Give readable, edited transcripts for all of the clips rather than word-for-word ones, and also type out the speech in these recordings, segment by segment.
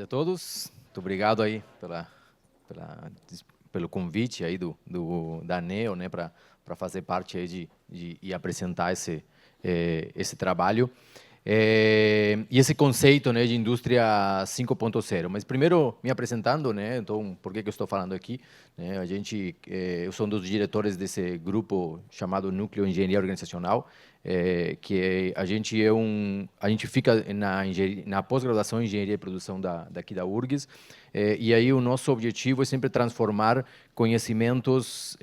tarde a todos. Muito obrigado aí pelo convite aí da ANEEL, né, para fazer parte aí e apresentar esse trabalho. E esse conceito, né, de indústria 5.0. Mas primeiro me apresentando, né, então por que eu estou falando aqui? Né, eu sou um dos diretores desse grupo chamado Núcleo Engenharia Organizacional, que a gente fica na pós-graduação em Engenharia e Produção daqui da URGS, e aí o nosso objetivo é sempre transformar conhecimentos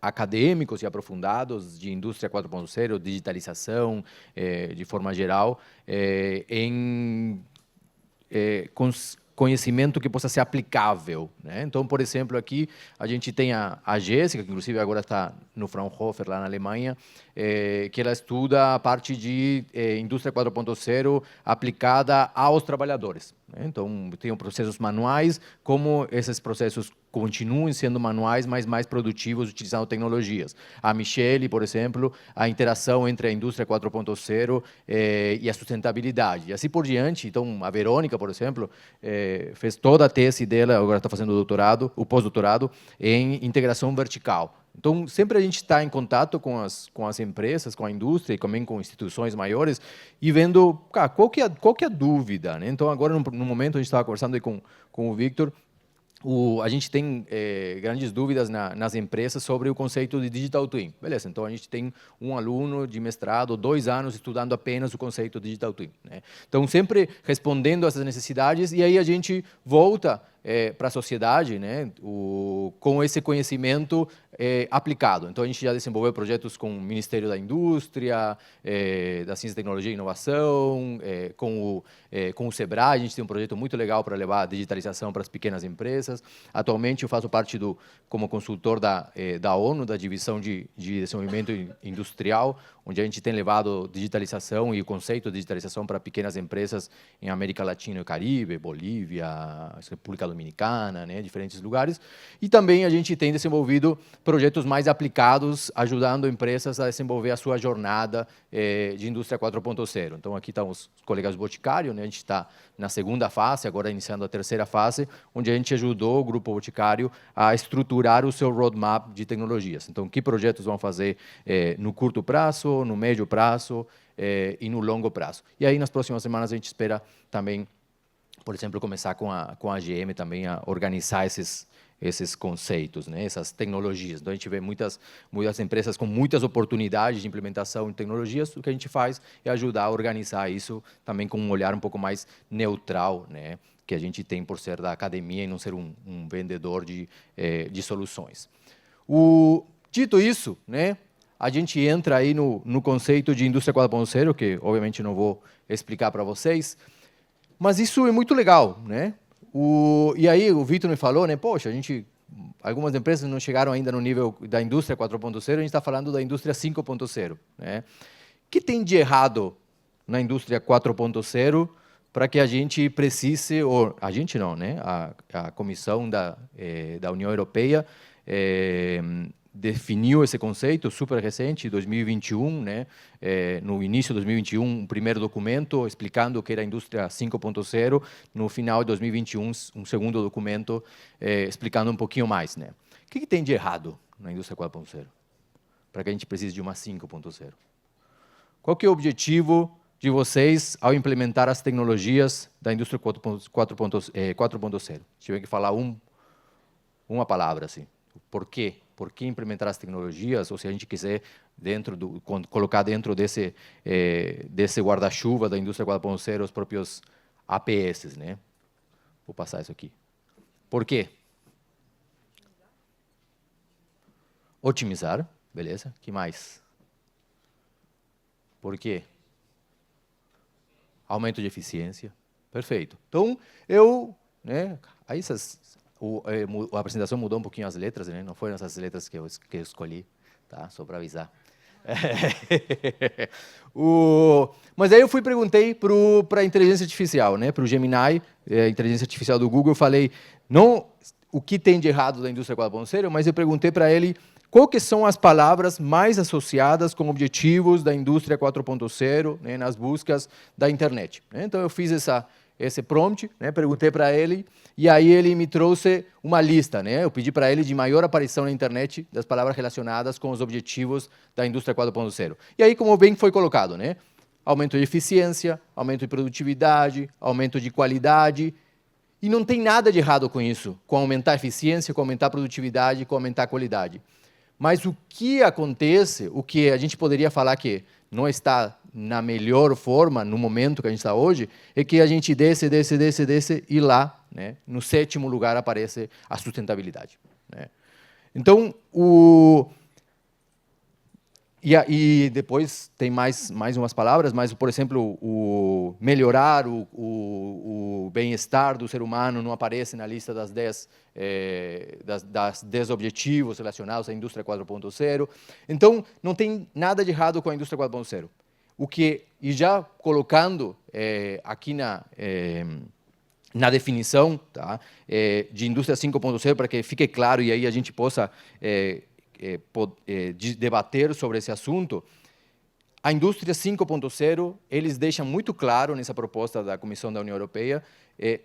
acadêmicos e aprofundados de indústria 4.0, digitalização, de forma geral, em conhecimento que possa ser aplicável, né? Então, por exemplo, aqui a gente tem a Jéssica, que inclusive agora está no Fraunhofer, lá na Alemanha, que ela estuda a parte de indústria 4.0 aplicada aos trabalhadores, né? Então, tem processos manuais, como esses processos continuem sendo manuais, mas mais produtivos, utilizando tecnologias. A Michele, por exemplo, a interação entre a indústria 4.0 e a sustentabilidade. E assim por diante. Então, a Verônica, por exemplo, fez toda a tese dela, agora está fazendo o pós-doutorado, em integração vertical. Então, sempre a gente está em contato com as empresas, com a indústria e também com instituições maiores e vendo, cara, qual que é a dúvida, né? Então, agora, no momento, a gente estava conversando aí com o Victor, a gente tem grandes dúvidas nas empresas sobre o conceito de Digital Twin. Beleza, então a gente tem um aluno de mestrado, 2 anos, estudando apenas o conceito de Digital Twin, né? Então, sempre respondendo a essas necessidades, e aí a gente volta para a sociedade, né, com esse conhecimento aplicado. Então, a gente já desenvolveu projetos com o Ministério da Indústria, da Ciência, Tecnologia e Inovação, com o Sebrae. A gente tem um projeto muito legal para levar a digitalização para as pequenas empresas. Atualmente, eu faço parte como consultor da ONU, da Divisão de Desenvolvimento Industrial, onde a gente tem levado digitalização e o conceito de digitalização para pequenas empresas em América Latina e Caribe, Bolívia, República Dominicana, né, diferentes lugares. E também a gente tem desenvolvido projetos mais aplicados, ajudando empresas a desenvolver a sua jornada de indústria 4.0. Então, aqui estão os colegas do Boticário, né, a gente está na segunda fase, agora iniciando a terceira fase, onde a gente ajudou o Grupo Boticário a estruturar o seu roadmap de tecnologias. Então, que projetos vão fazer no curto prazo, no médio prazo e no longo prazo. E aí, nas próximas semanas, a gente espera também, por exemplo, começar com a GM também a organizar esses conceitos, né, essas tecnologias. Então, a gente vê muitas empresas com muitas oportunidades de implementação de tecnologias. O que a gente faz é ajudar a organizar isso também com um olhar um pouco mais neutral, né, que a gente tem por ser da academia e não ser um vendedor de soluções. Dito isso, né, a gente entra aí no conceito de indústria 4.0, que obviamente não vou explicar para vocês, mas isso é muito legal, né? E aí o Victor me falou, né? Poxa, algumas empresas não chegaram ainda no nível da indústria 4.0, a gente está falando da indústria 5.0, né? O que tem de errado na indústria 4.0 para que a gente precise, ou a gente não, né? A Comissão da União Europeia definiu esse conceito super recente, 2021, né? No início de 2021, um primeiro documento explicando o que era a indústria 5.0, no final de 2021, um segundo documento explicando um pouquinho mais, né? O que tem de errado na indústria 4.0 para que a gente precise de uma 5.0? Qual que é o objetivo de vocês ao implementar as tecnologias da indústria 4.0? Tiver que falar uma palavra assim. Por quê? Por que implementar as tecnologias? Ou se a gente quiser colocar dentro desse guarda-chuva da indústria 4.0 os próprios APS, né? Vou passar isso aqui. Por quê? Otimizar, beleza? Que mais? Por quê? Aumento de eficiência. Perfeito. Então, né? Aí a apresentação mudou um pouquinho as letras, né? Não foram essas letras que eu escolhi, tá? Só para avisar. Mas aí eu perguntei para a inteligência artificial, né? Para o Gemini, a inteligência artificial do Google, eu falei, não o que tem de errado da indústria 4.0, mas eu perguntei para ele qual que são as palavras mais associadas com objetivos da indústria 4.0, né, nas buscas da internet, né? Então, eu fiz esse prompt, né? Perguntei para ele, e aí ele me trouxe uma lista, né? Eu pedi para ele de maior aparição na internet das palavras relacionadas com os objetivos da indústria 4.0. E aí, como bem foi colocado, né? Aumento de eficiência, aumento de produtividade, aumento de qualidade, e não tem nada de errado com isso, com aumentar a eficiência, com aumentar a produtividade, com aumentar a qualidade. Mas o que acontece, o que a gente poderia falar que não está na melhor forma, no momento que a gente está hoje, é que a gente desce, e lá, né, no 7º lugar, aparece a sustentabilidade. Né? Então, e depois tem mais umas palavras, mas, por exemplo, o melhorar o bem-estar do ser humano não aparece na lista das 10 objetivos relacionados à indústria 4.0. Então, não tem nada de errado com a indústria 4.0. E já colocando aqui na definição, tá, de indústria 5.0, para que fique claro e aí a gente possa debater sobre esse assunto, a indústria 5.0, eles deixam muito claro nessa proposta da Comissão da União Europeia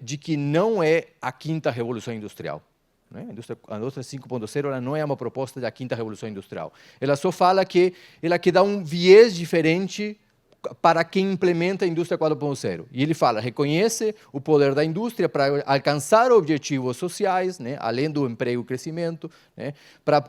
de que não é a 5ª revolução industrial. Né? A indústria 5.0 ela não é uma proposta da 5ª revolução industrial. Ela só fala que ela quer dar um viés diferente para quem implementa a indústria 4.0. E ele fala, reconhece o poder da indústria para alcançar objetivos sociais, né, além do emprego e crescimento, né,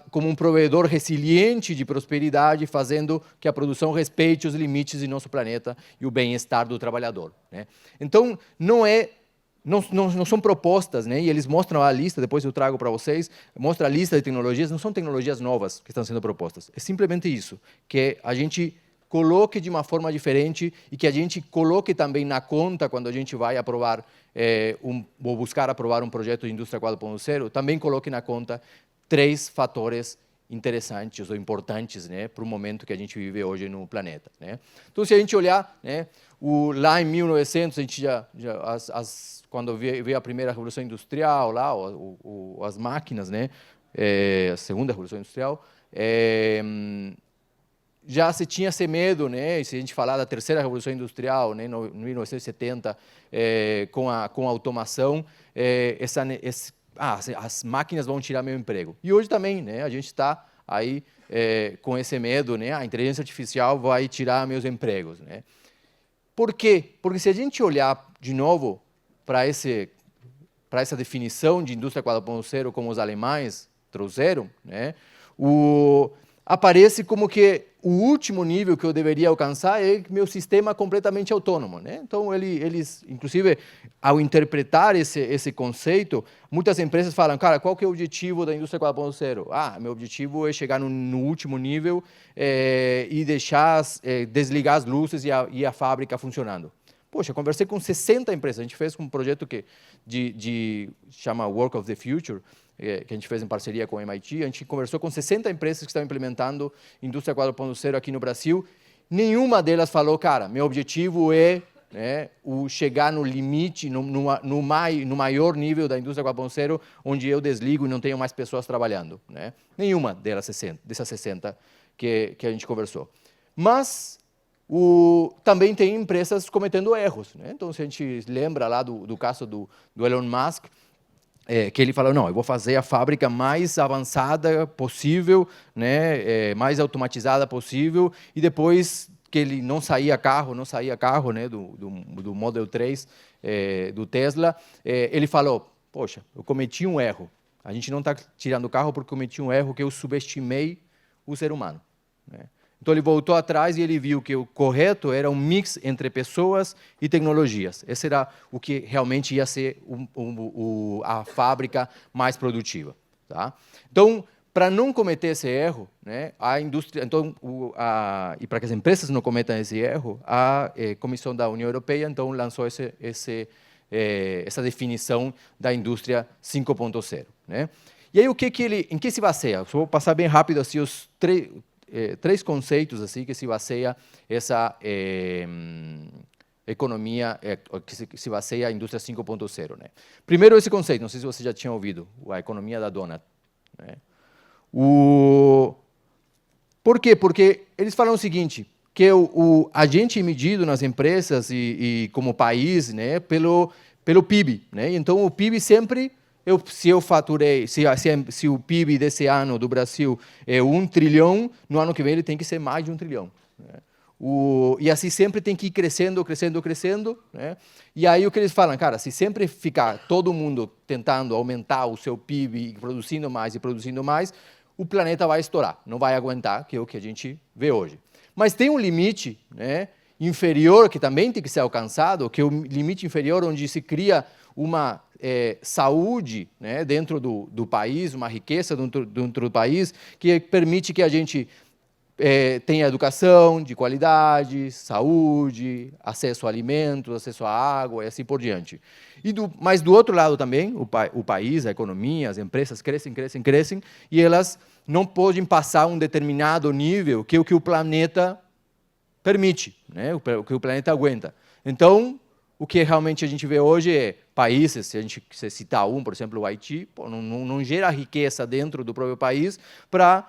como um provedor resiliente de prosperidade, fazendo que a produção respeite os limites de nosso planeta e o bem-estar do trabalhador. Né. Então, não são propostas, né, e eles mostram a lista, depois eu trago para vocês, mostra a lista de tecnologias, não são tecnologias novas que estão sendo propostas, é simplesmente isso, que a gente coloque de uma forma diferente e que a gente coloque também na conta, quando a gente vai aprovar, ou buscar aprovar um projeto de indústria 4.0, também coloque na conta 3 fatores interessantes ou importantes, né, para o momento que a gente vive hoje no planeta. Né? Então, se a gente olhar, né, lá em 1900, a gente quando veio a primeira revolução industrial, lá, as máquinas, né, a segunda revolução industrial, já se tinha esse medo, né? E se a gente falar da terceira revolução industrial, né, no 1970, com a automação, as máquinas vão tirar meu emprego. E hoje também, né? A gente está aí com esse medo, né? A inteligência artificial vai tirar meus empregos, né? Por quê? Porque se a gente olhar de novo para essa definição de indústria 4.0 como os alemães trouxeram, né? Aparece como que o último nível que eu deveria alcançar é meu sistema completamente autônomo. Né? Então, eles, inclusive, ao interpretar esse conceito, muitas empresas falam, cara, qual que é o objetivo da indústria 4.0? Meu objetivo é chegar no último nível e desligar as luzes e a fábrica funcionando. Poxa, eu conversei com 60 empresas, a gente fez um projeto que chama Work of the Future, que a gente fez em parceria com o MIT, a gente conversou com 60 empresas que estão implementando indústria 4.0 aqui no Brasil, nenhuma delas falou, cara, meu objetivo é chegar no limite, no maior nível da indústria 4.0, onde eu desligo e não tenho mais pessoas trabalhando. Né? Nenhuma dessas 60 que a gente conversou. Mas também tem empresas cometendo erros. Né? Então, se a gente lembra lá do caso do Elon Musk, que ele falou, não, eu vou fazer a fábrica mais avançada possível, né, mais automatizada possível, e depois que ele não saía carro, né, do Model 3 do Tesla, ele falou, poxa, eu cometi um erro. A gente não está tirando o carro porque eu cometi um erro que eu subestimei o ser humano. Né? Então, ele voltou atrás e ele viu que o correto era um mix entre pessoas e tecnologias. Esse era o que realmente ia ser a fábrica mais produtiva. Tá? Então, para não cometer esse erro, né, a indústria, e para que as empresas não cometam esse erro, a Comissão da União Europeia então lançou essa definição da indústria 5.0. Né? E aí, em que se baseia? Vou passar bem rápido assim, os três conceitos assim que se baseia essa economia, que se baseia a indústria 5.0. Né? Primeiro, esse conceito, não sei se você já tinha ouvido, a economia da donut. Né? Por quê? Porque eles falam o seguinte, que a gente é medido nas empresas e como país, né, pelo PIB, né? Então o PIB sempre, se eu faturei, se o PIB desse ano do Brasil é 1 trilhão, no ano que vem ele tem que ser mais de 1 trilhão. Né? E assim sempre tem que ir crescendo, crescendo, crescendo. Né? E aí o que eles falam, cara, se sempre ficar todo mundo tentando aumentar o seu PIB, produzindo mais, o planeta vai estourar, não vai aguentar, que é o que a gente vê hoje. Mas tem um limite, né, inferior que também tem que ser alcançado, que é o limite inferior onde se cria uma saúde, né, dentro do país, uma riqueza dentro do país, que permite que a gente tenha educação de qualidade, saúde, acesso a alimentos, acesso à água e assim por diante. Mas do outro lado também, o país, a economia, as empresas crescem, crescem, crescem, e elas não podem passar um determinado nível que é o que o planeta permite, né? O que o planeta aguenta. Então, o que realmente a gente vê hoje é países, se a gente citar um, por exemplo, o Haiti, não gera riqueza dentro do próprio país para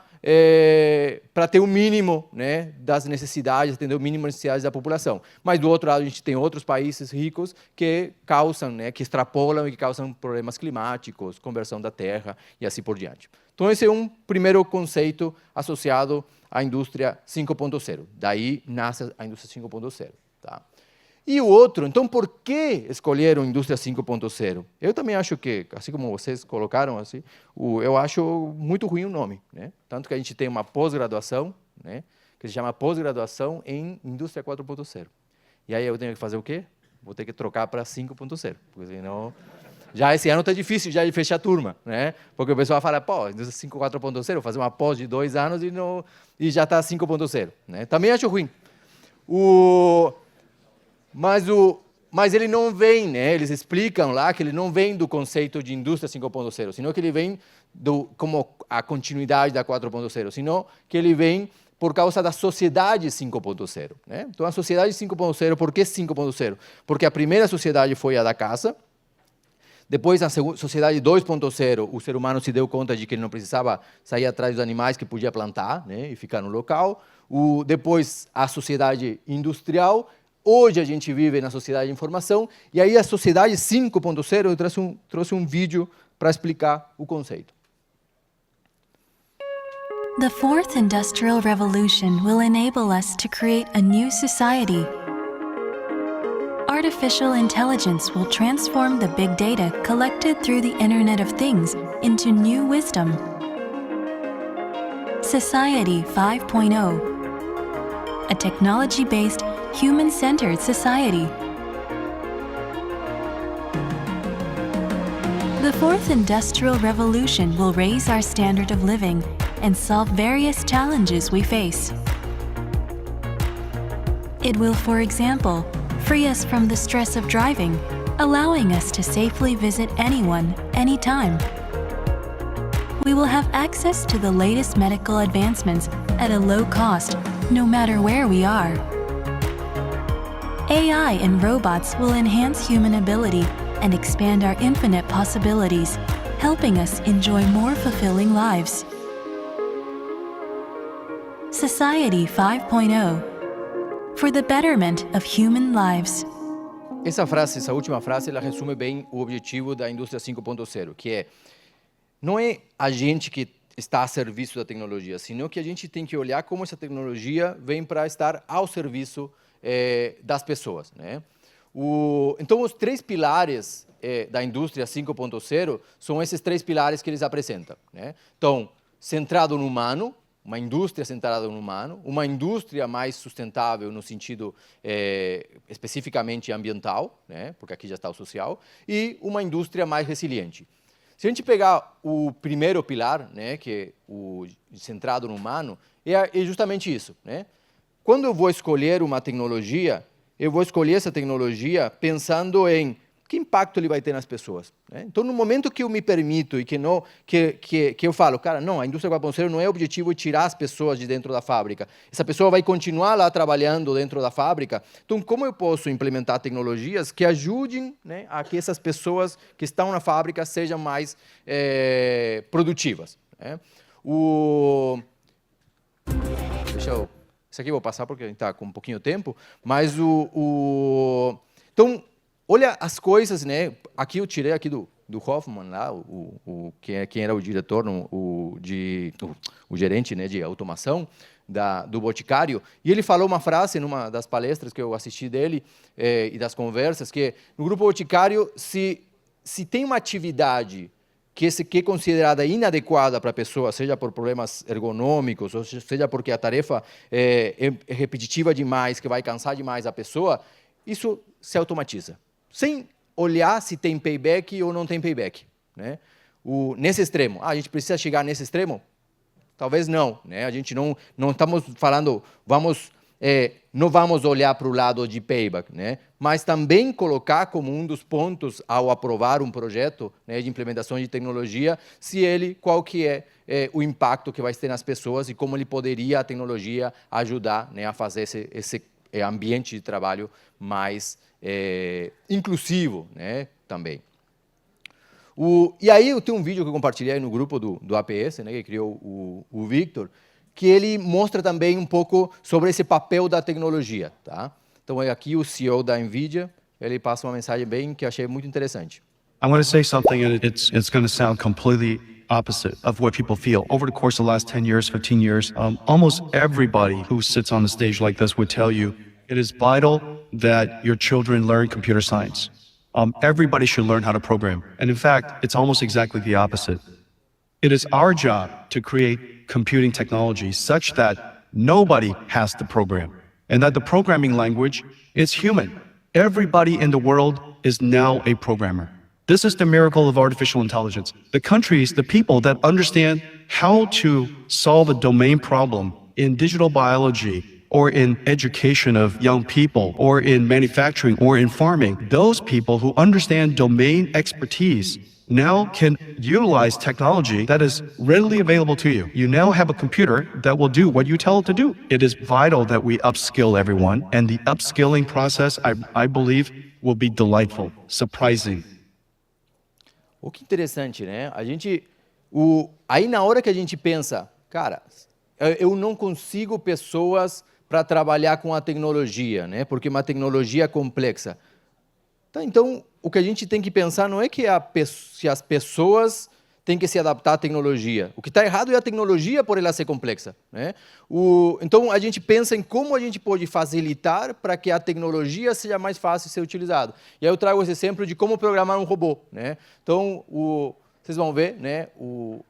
ter o mínimo, né, das necessidades, atender o mínimo das necessidades da população. Mas, do outro lado, a gente tem outros países ricos que causam, né, que extrapolam e que causam problemas climáticos, conversão da terra e assim por diante. Então, esse é um primeiro conceito associado à indústria 5.0. Daí nasce a indústria 5.0. Tá? E o outro, então, por que escolheram indústria 5.0? Eu também acho que, assim como vocês colocaram, assim, eu acho muito ruim o nome. Né? Tanto que a gente tem uma pós-graduação, né, que se chama pós-graduação em indústria 4.0. E aí eu tenho que fazer o quê? Vou ter que trocar para 5.0, porque senão... Já esse ano está difícil já de fechar a turma, né? Porque o pessoal fala, pô, indústria 4.0, fazer uma pós de 2 anos e já está 5.0. Né? Também acho ruim. Mas ele não vem, né? Eles explicam lá que ele não vem do conceito de indústria 5.0, senão que ele vem como a continuidade da 4.0, senão que ele vem por causa da sociedade 5.0. Né? Então, a sociedade 5.0, por que 5.0? Porque a primeira sociedade foi a da caça. Depois, na sociedade 2.0, o ser humano se deu conta de que ele não precisava sair atrás dos animais, que podia plantar, né, e ficar no local. Depois, a sociedade industrial. Hoje, a gente vive na sociedade de informação. E aí, a sociedade 5.0, eu trouxe um vídeo para explicar o conceito. The fourth industrial revolution will enable us to create a new society. Artificial intelligence will transform the big data collected through the Internet of Things into new wisdom. Society 5.0, a technology-based, human-centered society. The fourth industrial revolution will raise our standard of living and solve various challenges we face. It will, for example, free us from the stress of driving, allowing us to safely visit anyone, anytime. We will have access to the latest medical advancements at a low cost, no matter where we are. AI and robots will enhance human ability and expand our infinite possibilities, helping us enjoy more fulfilling lives. Society 5.0, for the betterment of human lives. Essa última frase, ela resume bem o objetivo da indústria 5.0, que não é a gente que está a serviço da tecnologia, sino que a gente tem que olhar como essa tecnologia vem para estar ao serviço das pessoas. Né? Então, os 3 pilares da indústria 5.0 são esses 3 pilares que eles apresentam. Né? Então, centrado no humano, uma indústria centrada no humano, uma indústria mais sustentável no sentido especificamente ambiental, né, porque aqui já está o social, e uma indústria mais resiliente. Se a gente pegar o primeiro pilar, né, que é o centrado no humano, é justamente isso. Né? Quando eu vou escolher uma tecnologia, eu vou escolher essa tecnologia pensando em que impacto ele vai ter nas pessoas. Né? Então, no momento que eu me permito e que eu falo, cara, não, a indústria 4.0 não é o objetivo de tirar as pessoas de dentro da fábrica. Essa pessoa vai continuar lá trabalhando dentro da fábrica. Então, como eu posso implementar tecnologias que ajudem, né, a que essas pessoas que estão na fábrica sejam mais produtivas? Né? Isso aqui eu vou passar porque a gente está com um pouquinho de tempo, mas então, olha as coisas, né? Aqui eu tirei aqui do Hoffman, lá, quem era o diretor, o gerente, né, de automação do Boticário, e ele falou uma frase numa das palestras que eu assisti dele e das conversas, que no Grupo Boticário, se tem uma atividade que é considerada inadequada para a pessoa, seja por problemas ergonômicos, ou seja porque a tarefa é repetitiva demais, que vai cansar demais a pessoa, isso se automatiza, sem olhar se tem payback ou não tem payback, né? Nesse extremo, a gente precisa chegar nesse extremo? Talvez não, né? A gente não estamos falando, não vamos olhar para o lado de payback, né? Mas também colocar como um dos pontos ao aprovar um projeto, né, de implementação de tecnologia, qual que é o impacto que vai ter nas pessoas e como a tecnologia ajudar, né, a fazer esse ambiente de trabalho mais inclusivo, né, também. E aí eu tenho um vídeo que eu compartilhei no grupo do APS, né, que criou o Victor, que ele mostra também um pouco sobre esse papel da tecnologia, tá? Então aqui o CEO da NVIDIA, ele passa uma mensagem bem que eu achei muito interessante. I'm going to say something, and it's going to sound completely opposite of what people feel. Over the course of the last 10 years, 15 years, almost everybody who sits on a stage like this would tell you it is vital that your children learn computer science. Everybody should learn how to program. And in fact, it's almost exactly the opposite. It is our job to create computing technology such that nobody has to program, and that the programming language is human. Everybody in the world is now a programmer. This is the miracle of artificial intelligence. The countries, the people that understand how to solve a domain problem in digital biology, or in education of young people, or in manufacturing, or in farming, those people who understand domain expertise now can utilize technology that is readily available to you. You now have a computer that will do what you tell it to do. It is vital that we upskill everyone, and the upskilling process, I believe, will be delightful, surprising. O que interessante, né? Aí na hora que a gente pensa, cara, eu não consigo pessoas para trabalhar com a tecnologia, né? Porque é uma tecnologia complexa. Então, o que a gente tem que pensar não é que as pessoas têm que se adaptar à tecnologia. O que está errado é a tecnologia por ela ser complexa, né? Então, a gente pensa em como a gente pode facilitar para que a tecnologia seja mais fácil de ser utilizada. E aí eu trago esse exemplo de como programar um robô, né? Então, vocês vão ver, né?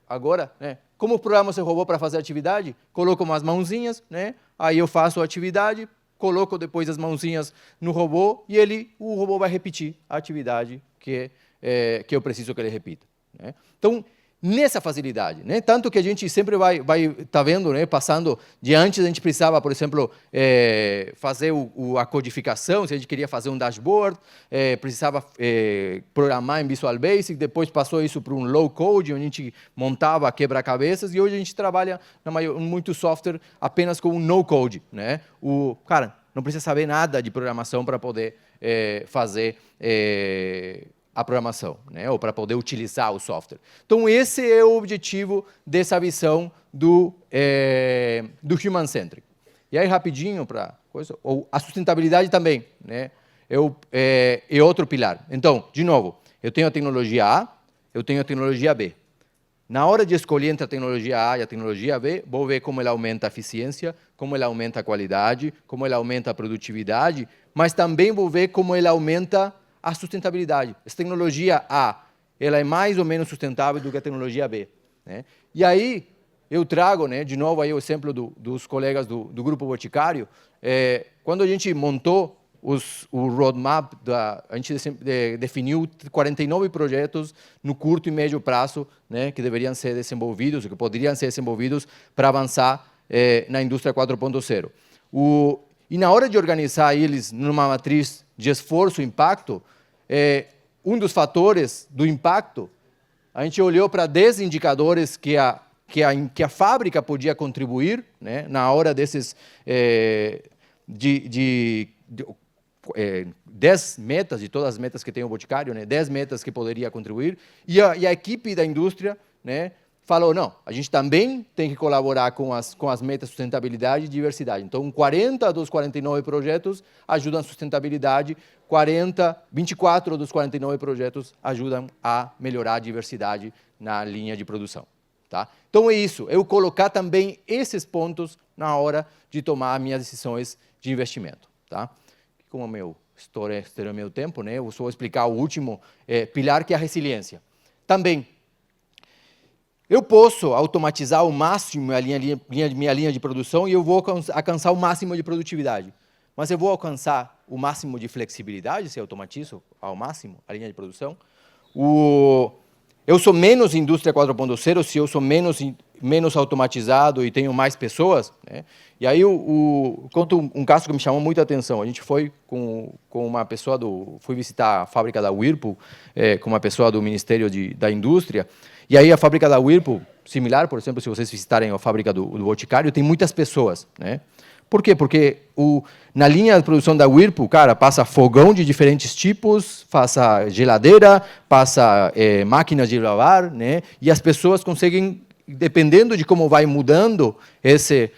Agora, né? Como programa esse robô para fazer atividade? Coloco umas mãozinhas, né? Aí eu faço a atividade, coloco depois as mãozinhas no robô e o robô vai repetir a atividade que eu preciso que ele repita, né? Então, nessa facilidade, né? Tanto que a gente sempre vai tá vendo, né? Passando de antes a gente precisava, por exemplo, fazer a codificação, se a gente queria fazer um dashboard, precisava programar em Visual Basic, depois passou isso para um low code, onde a gente montava quebra-cabeças, e hoje a gente trabalha muito software apenas com um no code, né? Cara, não precisa saber nada de programação para poder fazer a programação, né? Ou para poder utilizar o software. Então, esse é o objetivo dessa visão do human-centric. E aí, rapidinho, a sustentabilidade também, né? É outro pilar. Então, de novo, eu tenho a tecnologia A, eu tenho a tecnologia B. Na hora de escolher entre a tecnologia A e a tecnologia B, vou ver como ela aumenta a eficiência, como ela aumenta a qualidade, como ela aumenta a produtividade, mas também vou ver como ela aumenta a sustentabilidade. Essa tecnologia A, ela é mais ou menos sustentável do que a tecnologia B, né? E aí, eu trago, né, de novo aí o exemplo dos colegas do Grupo Boticário. Quando a gente montou o roadmap, a gente definiu 49 projetos no curto e médio prazo, né, que deveriam ser desenvolvidos, que poderiam ser desenvolvidos para avançar na indústria 4.0. E na hora de organizar eles numa matriz de esforço e impacto, um dos fatores do impacto, a gente olhou para 10 indicadores que a fábrica podia contribuir, né, na hora desses 10 metas, de todas as metas que tem o Boticário, né, 10 metas que poderia contribuir, e a equipe da indústria, né, falou, não, a gente também tem que colaborar com as metas de sustentabilidade e diversidade. Então, 40 dos 49 projetos ajudam a sustentabilidade, 24 dos 49 projetos ajudam a melhorar a diversidade na linha de produção. Tá? Então, é isso, eu colocar também esses pontos na hora de tomar minhas decisões de investimento. Tá? Como estourou meu tempo, né? Eu só vou explicar o último pilar, que é a resiliência. Também, eu posso automatizar ao máximo minha linha de produção e eu vou alcançar o máximo de produtividade. Mas eu vou alcançar o máximo de flexibilidade se eu automatizo ao máximo a linha de produção? Eu sou menos indústria 4.0 se eu sou menos automatizado e tenho mais pessoas, né? E aí conto um caso que me chamou muita atenção. A gente foi com uma pessoa fui visitar a fábrica da Whirlpool, com uma pessoa do Ministério da Indústria. E aí a fábrica da Whirlpool, similar, por exemplo, se vocês visitarem a fábrica do Boticário, tem muitas pessoas, né? Por quê? Porque na linha de produção da Whirlpool, cara, passa fogão de diferentes tipos, passa geladeira, passa máquinas de lavar, né? E as pessoas conseguem, dependendo de como vai mudando esse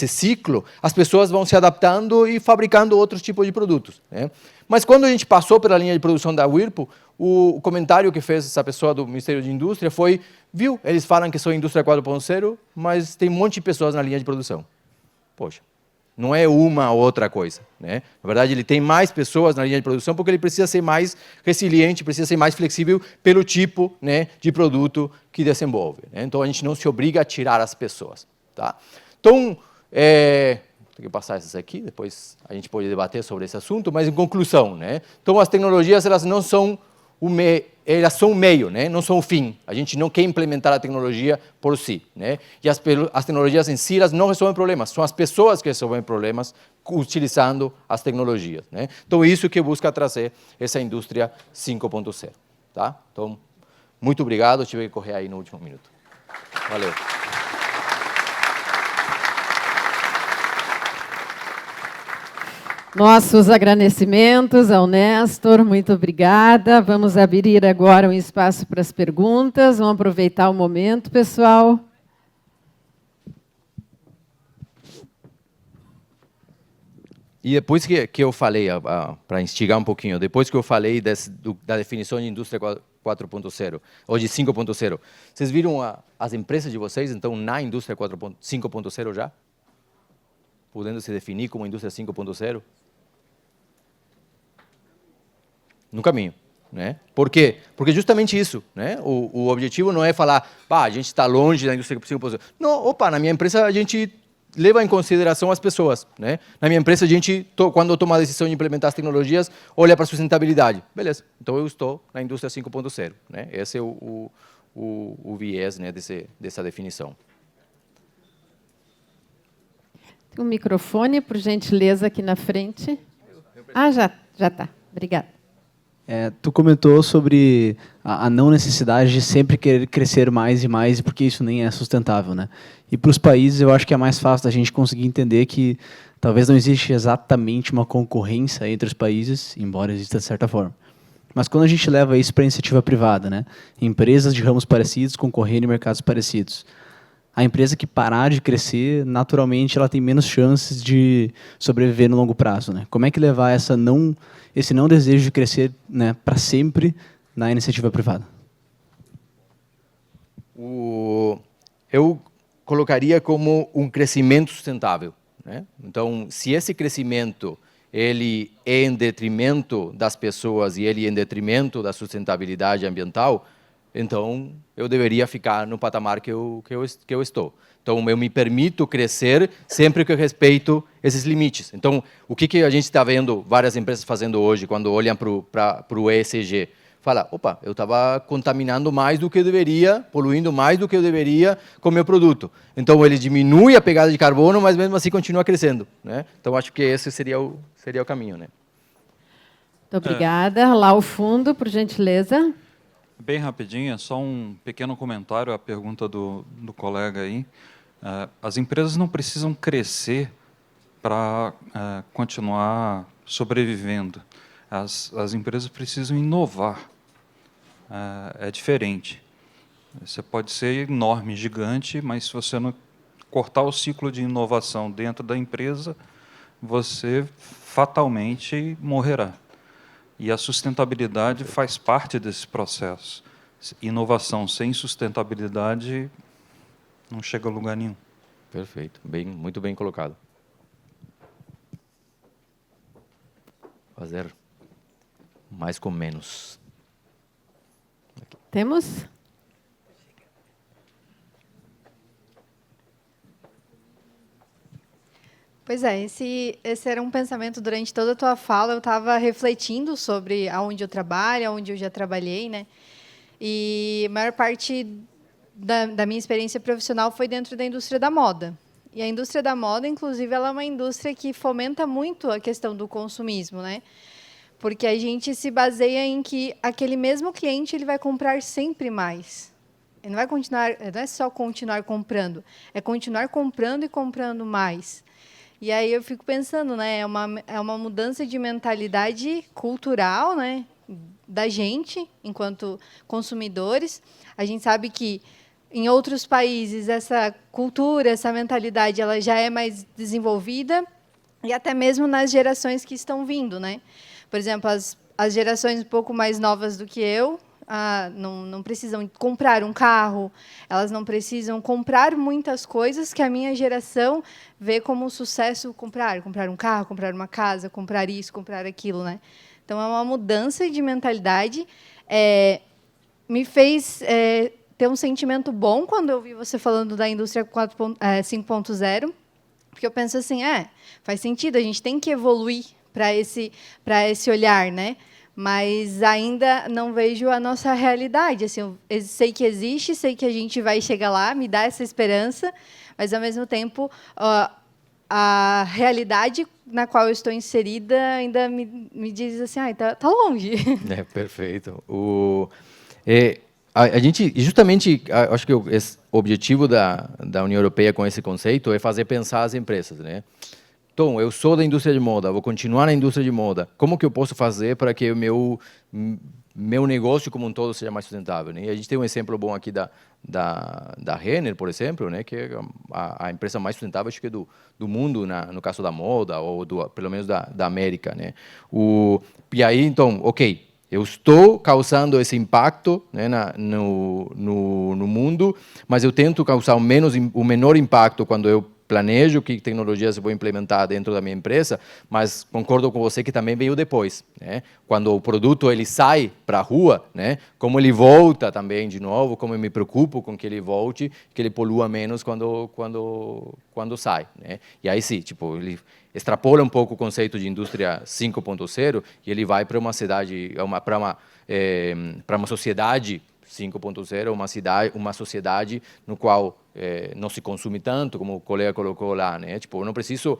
ciclo, as pessoas vão se adaptando e fabricando outros tipos de produtos, né? Mas quando a gente passou pela linha de produção da Whirlpool, o comentário que fez essa pessoa do Ministério de Indústria foi, viu, eles falam que são indústria 4.0, mas tem um monte de pessoas na linha de produção. Poxa, não é uma ou outra coisa, né? Na verdade, ele tem mais pessoas na linha de produção porque ele precisa ser mais resiliente, precisa ser mais flexível pelo tipo, né, de produto que desenvolve, né? Então, a gente não se obriga a tirar as pessoas. Tá? Então, tem que passar essas aqui, depois a gente pode debater sobre esse assunto, mas em conclusão, né? Então, as tecnologias, elas não são elas são o meio, né? Não são o fim. A gente não quer implementar a tecnologia por si, né? E as tecnologias em si, elas não resolvem problemas. São as pessoas que resolvem problemas utilizando as tecnologias, né? Então, isso que busca trazer essa indústria 5.0. Tá? Então, muito obrigado. Tive que correr aí no último minuto. Valeu. Nossos agradecimentos ao Néstor, muito obrigada. Vamos abrir agora um espaço para as perguntas. Vamos aproveitar o momento, pessoal. E depois que eu falei, para instigar um pouquinho, depois que eu falei da definição de indústria 4.0, ou de 5.0, vocês viram as empresas de vocês, então, na indústria 5.0 já? Podendo se definir como indústria 5.0? No caminho, né? Por quê? Porque justamente isso, né? O objetivo não é falar, a gente está longe da indústria 5.0. Não, na minha empresa a gente leva em consideração as pessoas, né? Na minha empresa a gente, quando toma a decisão de implementar as tecnologias, olha para a sustentabilidade. Beleza, então eu estou na indústria 5.0, né? Esse é o viés, né, dessa definição. Tem um microfone, por gentileza, aqui na frente. Já está. Obrigada. Tu comentou sobre a não necessidade de sempre querer crescer mais e mais, porque isso nem é sustentável, né? E para os países, eu acho que é mais fácil da gente conseguir entender que talvez não existe exatamente uma concorrência entre os países, embora exista de certa forma. Mas quando a gente leva isso para a iniciativa privada, né? Empresas de ramos parecidos concorrendo em mercados parecidos. A empresa que parar de crescer, naturalmente, ela tem menos chances de sobreviver no longo prazo, né? Como é que levar esse não desejo de crescer, né, para sempre na iniciativa privada? Eu colocaria como um crescimento sustentável, né? Então, se esse crescimento ele é em detrimento das pessoas e ele é em detrimento da sustentabilidade ambiental, então eu deveria ficar no patamar que eu estou. Então, eu me permito crescer sempre que eu respeito esses limites. Então, o que a gente está vendo várias empresas fazendo hoje, quando olham para o ESG? Fala, eu estava contaminando mais do que eu deveria, poluindo mais do que eu deveria com o meu produto. Então, ele diminui a pegada de carbono, mas mesmo assim continua crescendo, né? Então, acho que esse seria o caminho, né? Muito obrigada. Lá ao fundo, por gentileza. Bem rapidinho, só um pequeno comentário à pergunta do colega aí. As empresas não precisam crescer para continuar sobrevivendo. As empresas precisam inovar. É diferente. Você pode ser enorme, gigante, mas se você não cortar o ciclo de inovação dentro da empresa, você fatalmente morrerá. E a sustentabilidade faz parte desse processo. Inovação sem sustentabilidade não chega a lugar nenhum. Perfeito, muito bem colocado. Fazer mais com menos. Temos? Pois é, esse era um pensamento durante toda a tua fala. Eu estava refletindo sobre aonde eu trabalho, aonde eu já trabalhei, né? E a maior parte da minha experiência profissional foi dentro da indústria da moda. E a indústria da moda, inclusive, ela é uma indústria que fomenta muito a questão do consumismo, né? Porque a gente se baseia em que aquele mesmo cliente ele vai comprar sempre mais. Ele não é só continuar comprando, é continuar comprando e comprando mais. E aí eu fico pensando, né, é uma mudança de mentalidade cultural, né, da gente, enquanto consumidores. A gente sabe que, em outros países, essa cultura, essa mentalidade, ela já é mais desenvolvida, e até mesmo nas gerações que estão vindo, né? Por exemplo, as gerações um pouco mais novas do que eu, não precisam comprar um carro, elas não precisam comprar muitas coisas que a minha geração vê como um sucesso comprar um carro, comprar uma casa, comprar isso, comprar aquilo, né? Então, é uma mudança de mentalidade. Me fez ter um sentimento bom quando eu vi você falando da indústria 5.0, porque eu penso assim, faz sentido, a gente tem que evoluir para esse olhar, né? Mas ainda não vejo a nossa realidade. Assim, eu sei que existe, sei que a gente vai chegar lá, me dá essa esperança, mas, ao mesmo tempo, a realidade na qual eu estou inserida ainda me diz assim, tá longe. Perfeito. A gente, justamente, acho que o objetivo da União Europeia com esse conceito é fazer pensar as empresas, né? Então, eu sou da indústria de moda, vou continuar na indústria de moda. Como que eu posso fazer para que o meu negócio como um todo seja mais sustentável, né? E a gente tem um exemplo bom aqui da Renner, por exemplo, né? Que é a empresa mais sustentável, acho que do mundo, no caso da moda, ou pelo menos da América, né? E aí, então, ok, eu estou causando esse impacto, né, no mundo, mas eu tento causar o menor impacto quando eu planejo que tecnologias eu vou implementar dentro da minha empresa, mas concordo com você que também veio depois, né? Quando o produto ele sai para a rua, né? Como ele volta também de novo, como eu me preocupo com que ele volte, que ele polua menos quando sai, né? E aí sim, tipo, ele extrapola um pouco o conceito de indústria 5.0 e ele vai para uma cidade, para uma sociedade 5.0, uma sociedade no qual não se consome tanto, como o colega colocou lá, né? Tipo, eu não preciso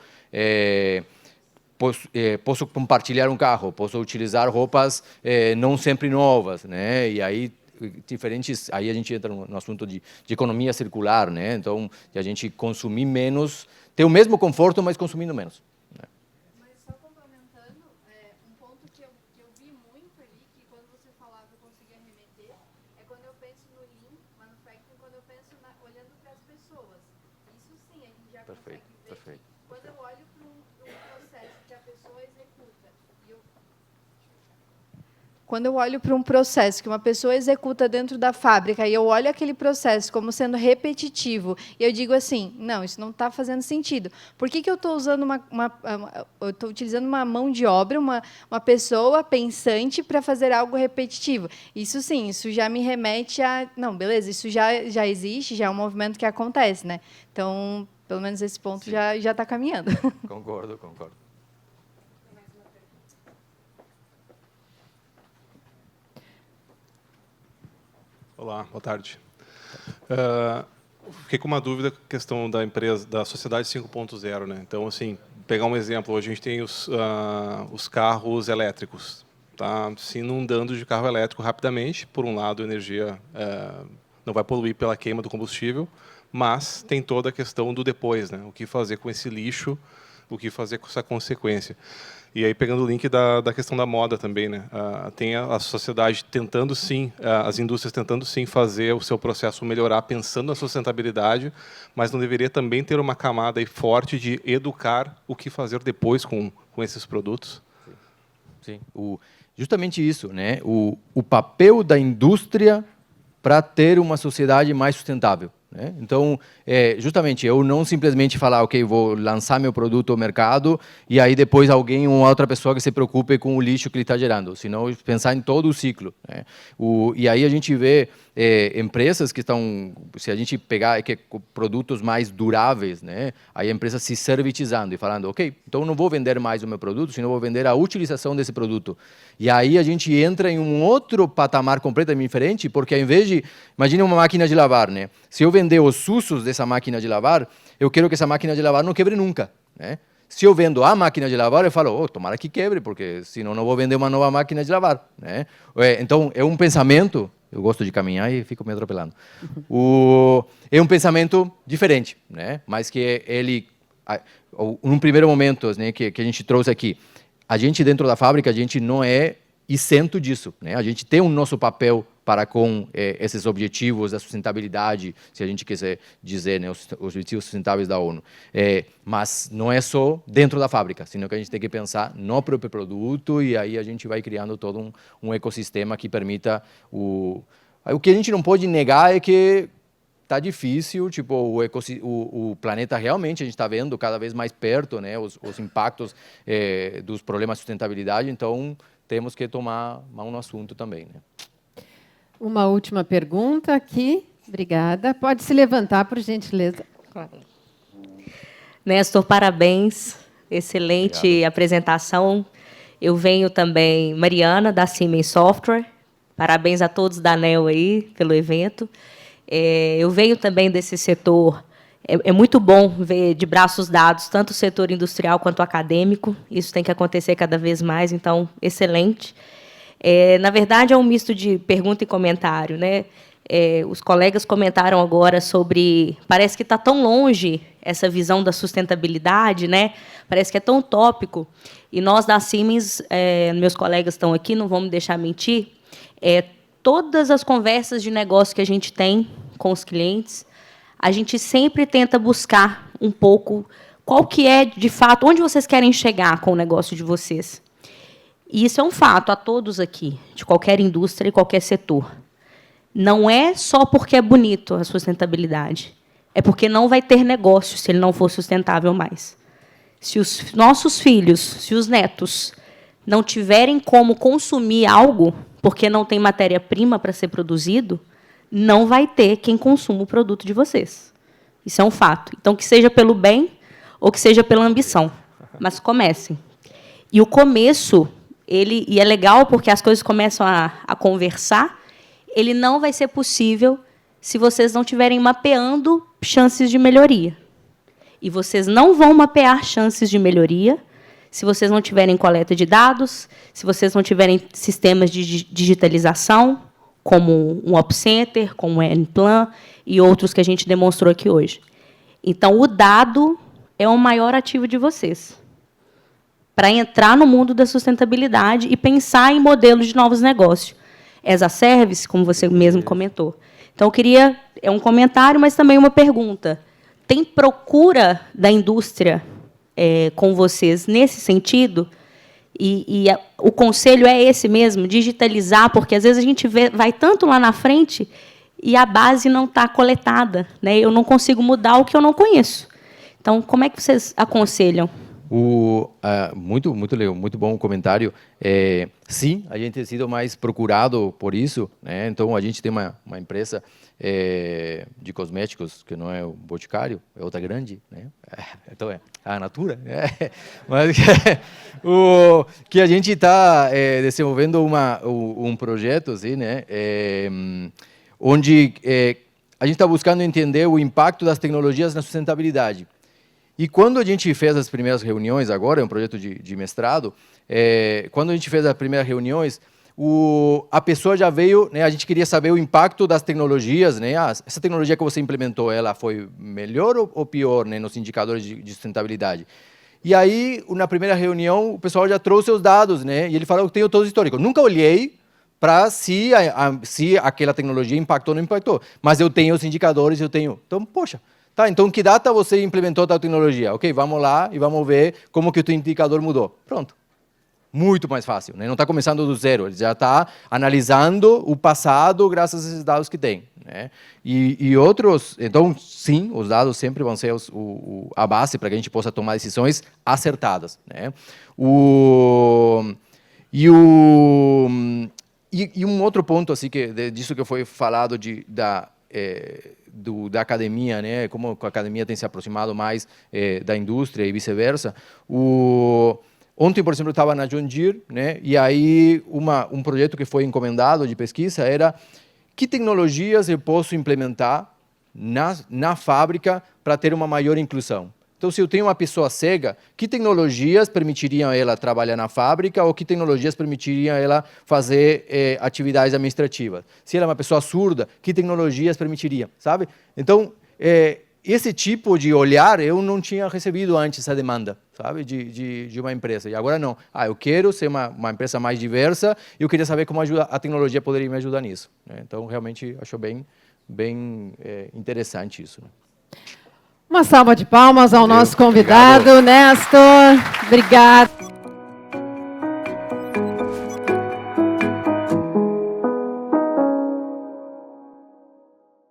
posso compartilhar um carro, posso utilizar roupas não sempre novas, né? E aí aí a gente entra no assunto de economia circular, né? Então, de a gente consumir menos, ter o mesmo conforto, mas consumindo menos. Mas só complementando, um ponto que eu vi muito ali, que quando você falava eu conseguia remeter, é quando eu penso no Lean Manufacturing, quando eu penso olhando para as pessoas. Isso sim, a gente já consegue ver. Perfeito. Quando eu olho para um processo que a pessoa executa, quando eu olho para um processo que uma pessoa executa dentro da fábrica e eu olho aquele processo como sendo repetitivo, e eu digo assim, não, isso não está fazendo sentido. Por que eu estou usando eu estou utilizando uma mão de obra, uma pessoa pensante para fazer algo repetitivo? Isso sim, isso já me remete a, não, beleza, isso já existe, já é um movimento que acontece, né? Então, pelo menos esse ponto já está caminhando. Concordo. Olá, boa tarde. Fiquei com uma dúvida com a questão da empresa, da sociedade 5.0, né? Então, assim, pegar um exemplo, hoje a gente tem os carros elétricos, tá? Se inundando de carro elétrico rapidamente. Por um lado, a energia não vai poluir pela queima do combustível, mas tem toda a questão do depois, né? O que fazer com esse lixo, o que fazer com essa consequência. E aí, pegando o link da questão da moda também, né? Tem a sociedade tentando sim, as indústrias tentando sim fazer o seu processo melhorar, pensando na sustentabilidade, mas não deveria também ter uma camada aí forte de educar o que fazer depois com esses produtos? Sim. Justamente isso, né? O papel da indústria para ter uma sociedade mais sustentável. Né? Então, justamente, eu não simplesmente falar, ok, vou lançar meu produto ao mercado e aí depois alguém ou outra pessoa que se preocupe com o lixo que ele está gerando, senão pensar em todo o ciclo. Né? E aí a gente vê empresas que estão, se a gente pegar produtos mais duráveis, né? Aí a empresa se servitizando e falando, ok, então não vou vender mais o meu produto, senão vou vender a utilização desse produto. E aí a gente entra em um outro patamar completamente diferente, porque ao invés de, imagine uma máquina de lavar, né? Se eu vender os usos dessa máquina de lavar, eu quero que essa máquina de lavar não quebre nunca, né? Se eu vendo a máquina de lavar, eu falo, tomara que quebre, porque senão não vou vender uma nova máquina de lavar, né? Então, é um pensamento, eu gosto de caminhar e fico me atropelando. É um pensamento diferente, né? Mas que ele, num primeiro momento, né, que a gente trouxe aqui, a gente dentro da fábrica, a gente não é isento disso, né? A gente tem o nosso papel para com esses objetivos da sustentabilidade, se a gente quiser dizer, né, os objetivos sustentáveis da ONU. Mas não é só dentro da fábrica, senão que a gente tem que pensar no próprio produto e aí a gente vai criando todo um ecossistema que permita o que a gente não pode negar é que está difícil, tipo, o planeta realmente a gente está vendo cada vez mais perto, né, os impactos dos problemas de sustentabilidade, então temos que tomar mão no assunto também, né? Uma última pergunta aqui. Obrigada. Pode se levantar, por gentileza. Claro. Néstor, parabéns. Excelente Obrigado. Apresentação. Eu venho também, Mariana, da Siemens Software. Parabéns a todos da ANEEL aí pelo evento. Eu venho também desse setor. É muito bom ver de braços dados tanto o setor industrial quanto o acadêmico. Isso tem que acontecer cada vez mais, então, excelente. Na verdade, é um misto de pergunta e comentário, né? Os colegas comentaram agora sobre... Parece que está tão longe essa visão da sustentabilidade, né? Parece que é tão utópico. E nós, da Siemens, meus colegas estão aqui, não vão me deixar mentir, todas as conversas de negócio que a gente tem com os clientes, a gente sempre tenta buscar um pouco qual que é, de fato, onde vocês querem chegar com o negócio de vocês. E isso é um fato a todos aqui, de qualquer indústria e qualquer setor. Não é só porque é bonito a sustentabilidade, é porque não vai ter negócio se ele não for sustentável mais. Se os nossos filhos, se os netos, não tiverem como consumir algo, porque não tem matéria-prima para ser produzido, não vai ter quem consuma o produto de vocês. Isso é um fato. Então, que seja pelo bem ou que seja pela ambição, mas comecem. E o começo... e é legal porque as coisas começam a conversar, ele não vai ser possível se vocês não estiverem mapeando chances de melhoria. E vocês não vão mapear chances de melhoria se vocês não tiverem coleta de dados, se vocês não tiverem sistemas de digitalização, como um OpCenter, como o N-Plan e outros que a gente demonstrou aqui hoje. Então, o dado é o maior ativo de vocês, para entrar no mundo da sustentabilidade e pensar em modelos de novos negócios. As a service, como você mesmo comentou. Então, eu queria... É um comentário, mas também uma pergunta. Tem procura da indústria com vocês nesse sentido? O conselho é esse mesmo, digitalizar, porque, às vezes, a gente vai tanto lá na frente e a base não está coletada, né? Eu não consigo mudar o que eu não conheço. Então, como é que vocês aconselham? Muito legal, muito bom comentário. Sim, a gente tem sido mais procurado por isso, né? Então, a gente tem uma empresa de cosméticos, que não é o Boticário, é outra grande, né? Então, é a Natura, né? Mas que a gente está desenvolvendo um projeto, assim, né? Onde a gente está buscando entender o impacto das tecnologias na sustentabilidade. E quando a gente fez as primeiras reuniões, agora é um projeto de mestrado, quando a gente fez as primeiras reuniões, a pessoa já veio, né, a gente queria saber o impacto das tecnologias, né, essa tecnologia que você implementou, ela foi melhor ou pior, né, nos indicadores de sustentabilidade? E aí, na primeira reunião, o pessoal já trouxe os dados, né? E ele falou que tenho todo o histórico. Nunca olhei para se aquela tecnologia impactou ou não impactou. Mas eu tenho os indicadores, eu tenho. Então, poxa, tá, então que data você implementou tal tecnologia? Ok, vamos lá e vamos ver como que o teu indicador mudou. Pronto. Muito mais fácil, né? Não está começando do zero, ele já está analisando o passado graças a esses dados que tem, né? E outros, então, sim, os dados sempre vão ser a base para que a gente possa tomar decisões acertadas, né? E um outro ponto, assim, disso que foi falado da academia, né? Como a academia tem se aproximado mais da indústria e vice-versa. Ontem, por exemplo, eu estava na John Deere, né? E aí um projeto que foi encomendado de pesquisa era que tecnologias eu posso implementar na fábrica para ter uma maior inclusão. Então, se eu tenho uma pessoa cega, que tecnologias permitiriam ela trabalhar na fábrica ou que tecnologias permitiriam ela fazer atividades administrativas? Se ela é uma pessoa surda, que tecnologias permitiriam, sabe? Então, esse tipo de olhar eu não tinha recebido antes essa demanda, sabe, de uma empresa. E agora não. Eu quero ser uma empresa mais diversa e eu queria saber como a tecnologia poderia me ajudar nisso, né? Então, realmente, acho bem interessante isso, né? Uma salva de palmas ao nosso convidado, Néstor. Obrigado.